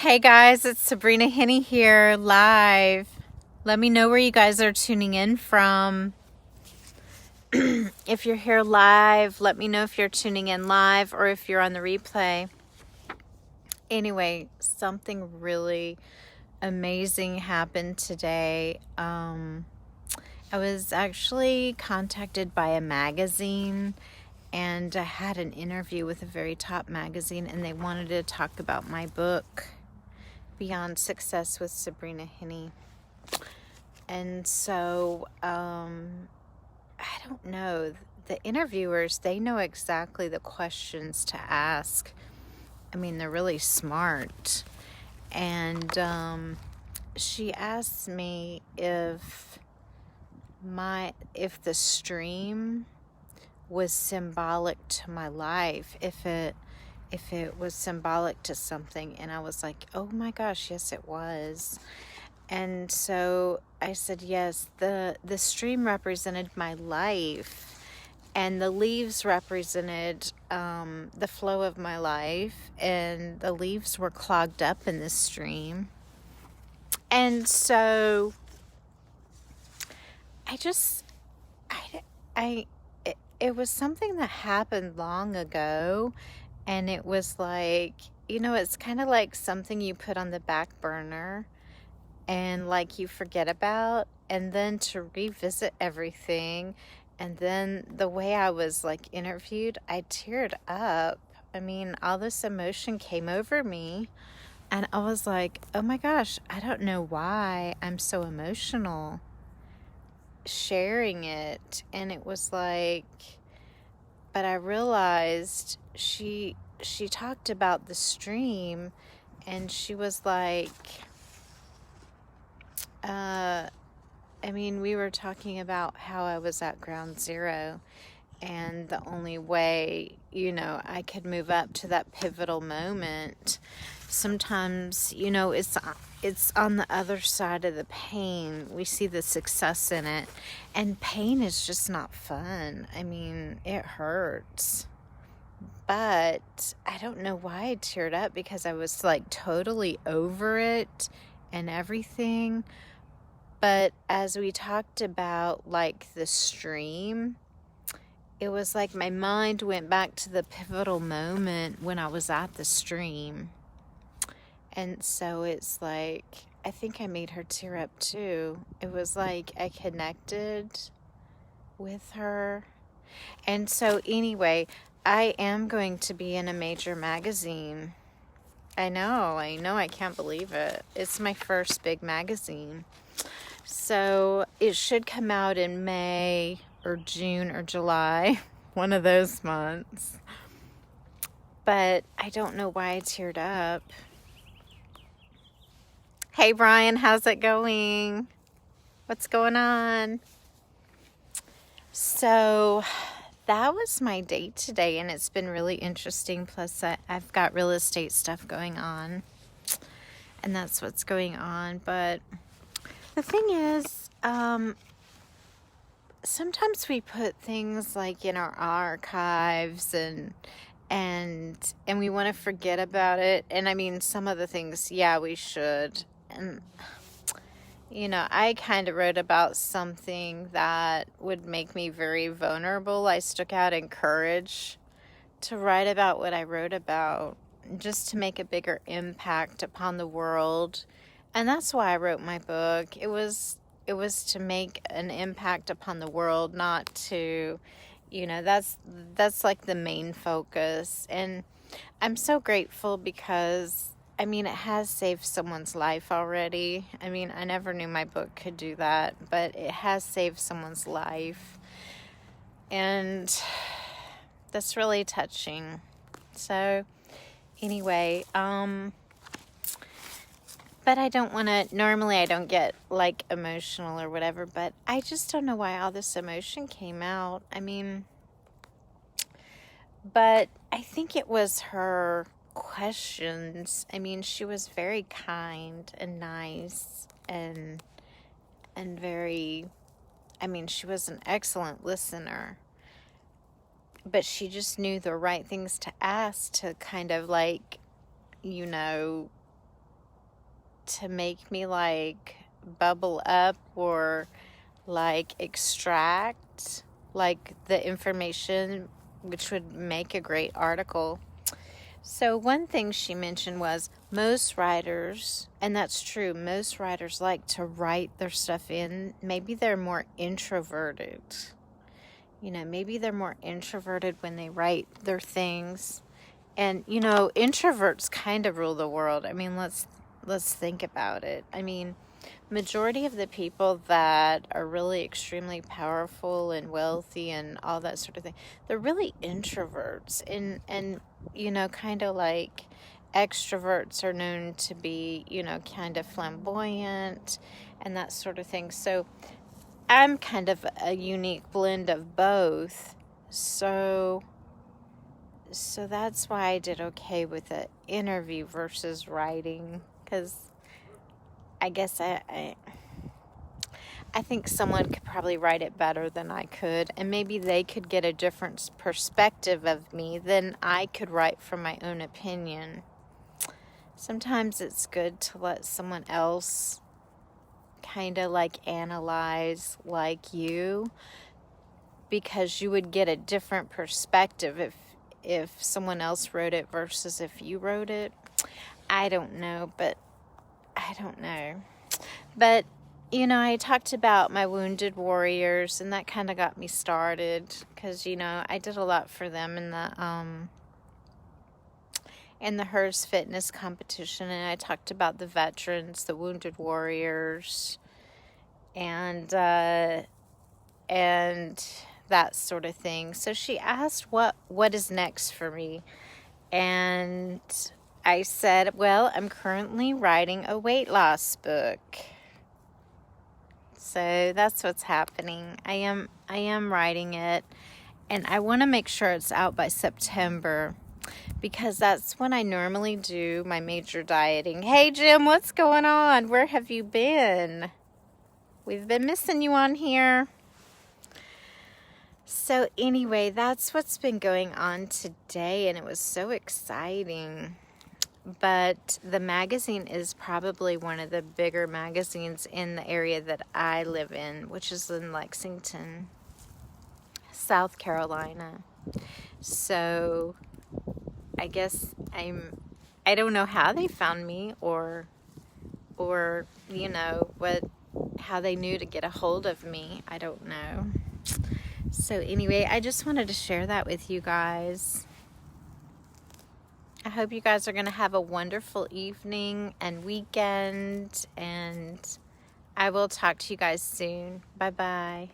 Hey guys, it's Sabrina Henney here live. Let me know where you guys are tuning in from. If you're here live, let me know if you're tuning in live or if you're on the replay. Anyway, something really amazing happened today. I was actually contacted by a magazine, and I had an interview with a very top magazine, and they wanted to talk about my book, Beyond Success with Sabrina Henney. And so, I don't know, the interviewers, they know exactly the questions to ask. I mean, they're really smart. And she asked me if the stream was symbolic to my life, if it was symbolic to something. And I was like, oh my gosh, yes it was. And so I said, yes, the stream represented my life, and the leaves represented the flow of my life, and the leaves were clogged up in the stream. And so it was something that happened long ago, and it was like, it's kind of like something you put on the back burner and like you forget about, and then to revisit everything. And then the way I was like interviewed, I teared up. I mean, all this emotion came over me, and I was like, oh my gosh, I don't know why I'm so emotional sharing it. And it was like, but I realized she talked about the stream, and she was like, we were talking about how I was at ground zero, and the only way, I could move up to that pivotal moment, sometimes, it's on the other side of the pain. We see the success in it, and pain is just not fun. I mean, it hurts. But I don't know why I teared up, because I was like totally over it and everything. But as we talked about like the stream, it was like my mind went back to the pivotal moment when I was at the stream. And so it's like, I think I made her tear up too. It was like I connected with her. And so anyway, I am going to be in a major magazine. I know, I can't believe it. It's my first big magazine. So it should come out in May or June or July, one of those months. But I don't know why I teared up. Hey Brian, how's it going? What's going on? So that was my day today, and it's been really interesting. Plus I've got real estate stuff going on, and that's what's going on. But the thing is, sometimes we put things like in our archives, and we want to forget about it. And I mean, some of the things, yeah, we should. And I kind of wrote about something that would make me very vulnerable. I stuck out in courage to write about what I wrote about, just to make a bigger impact upon the world. And that's why I wrote my book. It was to make an impact upon the world, not to, that's like the main focus. And I'm so grateful, because it has saved someone's life already. I never knew my book could do that, but it has saved someone's life. And that's really touching. So anyway, but I don't want to, normally I don't get like emotional or whatever, but I just don't know why all this emotion came out. But I think it was her questions. She was very kind and nice, and very, she was an excellent listener, but she just knew the right things to ask to kind of like, to make me like bubble up or like extract like the information, which would make a great article. So one thing she mentioned was most writers, and that's true, most writers like to write their stuff in. Maybe they're more introverted. Maybe they're more introverted when they write their things. And, introverts kind of rule the world. I mean, let's think about it. I mean, majority of the people that are really extremely powerful and wealthy and all that sort of thing, they're really introverts. And kind of like extroverts are known to be, kind of flamboyant and that sort of thing. So I'm kind of a unique blend of both. So that's why I did okay with the interview versus writing, because I guess I think someone could probably write it better than I could, and maybe they could get a different perspective of me than I could write from my own opinion. Sometimes it's good to let someone else kind of like analyze like you, because you would get a different perspective if someone else wrote it versus if you wrote it. I don't know. But I talked about my wounded warriors, and that kind of got me started, because I did a lot for them in the Hers Fitness competition, and I talked about the veterans, the wounded warriors, and that sort of thing. So she asked what is next for me, and I said, well, I'm currently writing a weight loss book. So that's what's happening. I am writing it, and I want to make sure it's out by September, because that's when I normally do my major dieting. Hey Jim, what's going on? Where have you been? We've been missing you on here. So anyway, that's what's been going on today, and it was so exciting. But the magazine is probably one of the bigger magazines in the area that I live in, which is in Lexington, South Carolina. So I guess I don't know how they found me, or how they knew to get a hold of me. I don't know. So anyway, I just wanted to share that with you guys. I hope you guys are going to have a wonderful evening and weekend, and I will talk to you guys soon. Bye-bye.